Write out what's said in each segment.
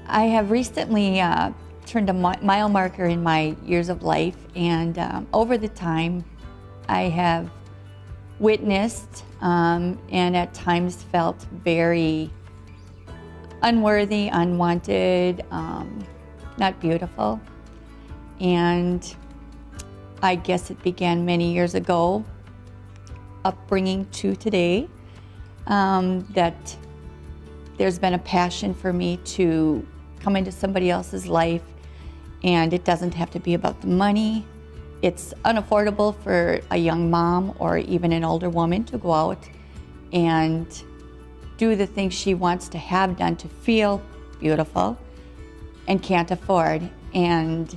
I have recently turned a mile marker in my years of life, and over the time I have witnessed and at times felt very unworthy, unwanted, not beautiful. And I guess it began many years ago, upbringing to today, that there's been a passion for me to come into somebody else's life, and it doesn't have to be about the money. It's unaffordable for a young mom or even an older woman to go out and do the things she wants to have done to feel beautiful and can't afford. And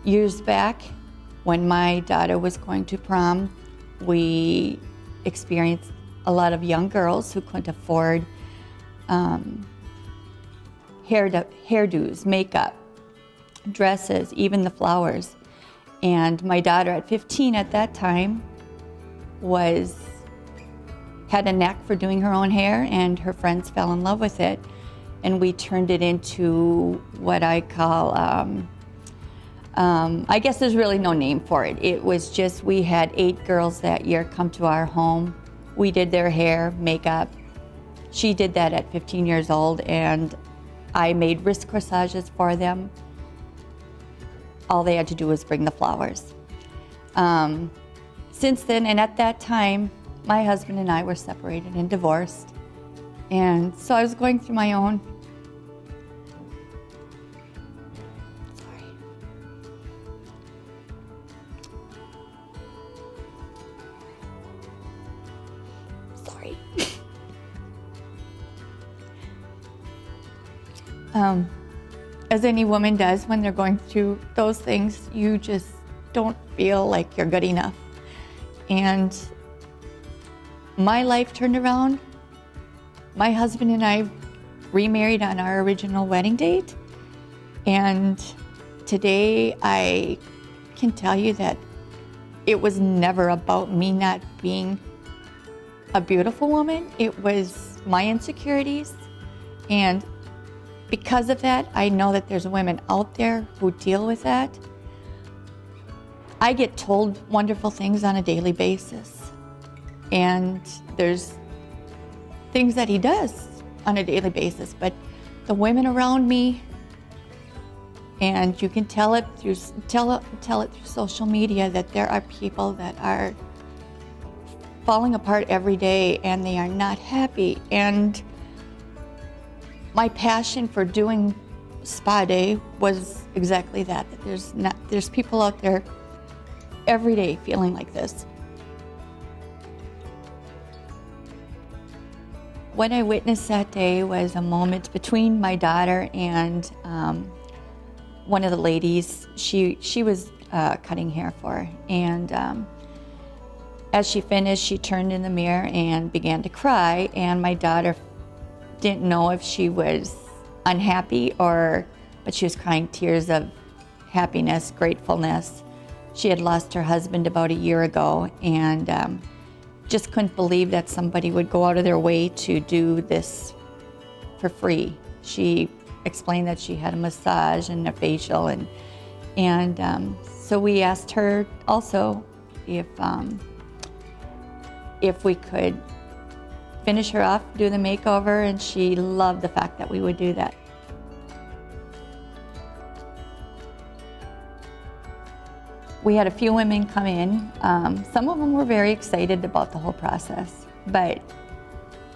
years back, when my daughter was going to prom, we experienced a lot of young girls who couldn't afford hairdos, makeup, dresses, even the flowers. And my daughter at 15 at that time had a knack for doing her own hair, and her friends fell in love with it. And we turned it into what I call, I guess there's really no name for it. It was just, we had 8 girls that year come to our home. We did their hair, makeup. She did that at 15 years old, and I made wrist corsages for them. All they had to do was bring the flowers. Since then, and at that time, my husband and I were separated and divorced. And so I was going through my own, sorry. As any woman does when they're going through those things, you just don't feel like you're good enough. And my life turned around. My husband and I remarried on our original wedding date. And today I can tell you that it was never about me not being a beautiful woman. It was my insecurities. And because of that, I know that there's women out there who deal with that. I get told wonderful things on a daily basis. And there's things that he does on a daily basis, but the women around me, and you can tell it through social media, that there are people that are falling apart every day and they are not happy. And my passion for doing Spa Day was exactly that. There's people out there every day feeling like this. What I witnessed that day was a moment between my daughter and one of the ladies. She was cutting hair for her, and as she finished, she turned in the mirror and began to cry, and my daughter didn't know if she was unhappy but she was crying tears of happiness, gratefulness. She had lost her husband about a year ago, and just couldn't believe that somebody would go out of their way to do this for free. She explained that she had a massage and a facial, and so we asked her also if we could finish her off, do the makeover, and she loved the fact that we would do that. We had a few women come in. Some of them were very excited about the whole process, but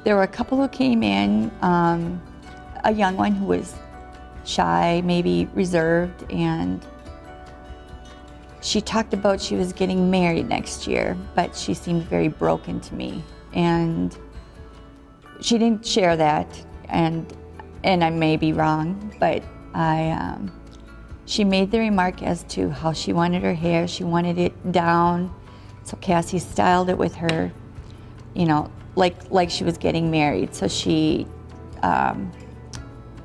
there were a couple who came in, a young one who was shy, maybe reserved, and she talked about she was getting married next year, but she seemed very broken to me. And she didn't share that, and I may be wrong, but she made the remark as to how she wanted her hair. She wanted it down, so Cassie styled it with her, like she was getting married. So she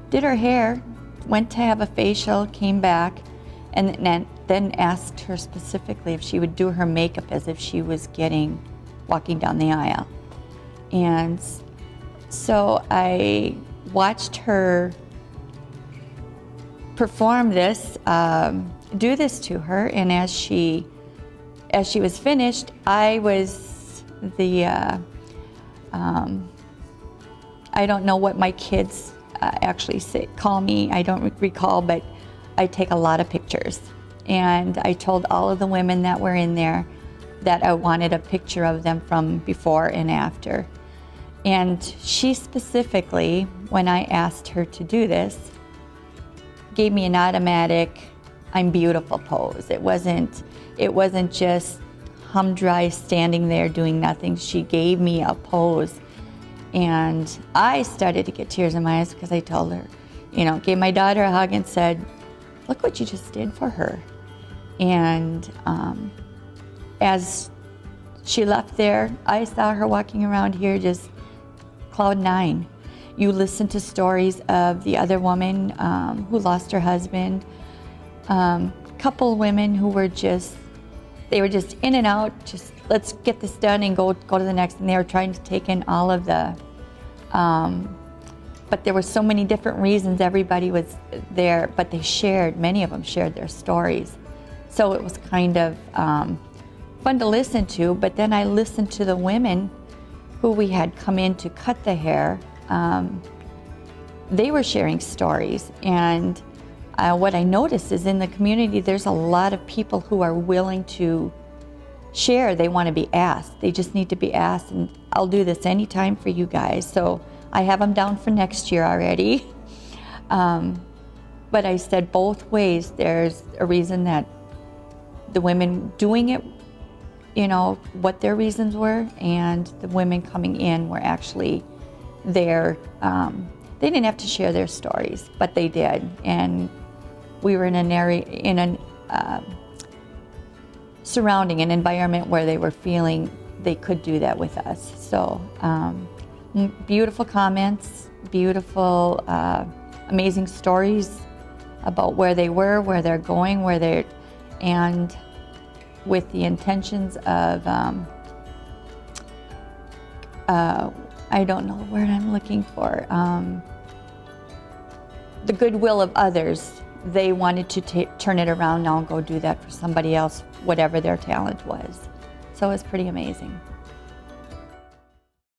did her hair, went to have a facial, came back, and then asked her specifically if she would do her makeup as if she was walking down the aisle. And so I watched her perform this, do this to her. And as she was finished, I was the, I don't know what my kids actually call me. I don't recall, but I take a lot of pictures. And I told all of the women that were in there that I wanted a picture of them from before and after. And she specifically, when I asked her to do this, gave me an automatic "I'm beautiful" pose. It wasn't just humdry standing there doing nothing. She gave me a pose. And I started to get tears in my eyes because I told her, gave my daughter a hug and said, "Look what you just did for her." And as she left there, I saw her walking around here just cloud nine. You listen to stories of the other woman who lost her husband, couple women who were they were just in and out, just let's get this done and go to the next. And they were trying to take in all of the, but there were so many different reasons everybody was there, but many of them shared their stories. So it was kind of fun to listen to, but then I listened to the women who we had come in to cut the hair. They were sharing stories, and what I noticed is in the community there's a lot of people who are willing to share. They want to be asked. They just need to be asked, and I'll do this anytime for you guys. So I have them down for next year already. But I said both ways there's a reason that the women doing it, what their reasons were, and the women coming in were actually there. They didn't have to share their stories, but they did. And we were in an area, surrounding an environment where they were feeling they could do that with us. So beautiful comments, beautiful, amazing stories about where they were, where they're going, and with the intentions of, I don't know what I'm looking for, the goodwill of others. They wanted to turn it around now and go do that for somebody else, whatever their talent was. So it was pretty amazing.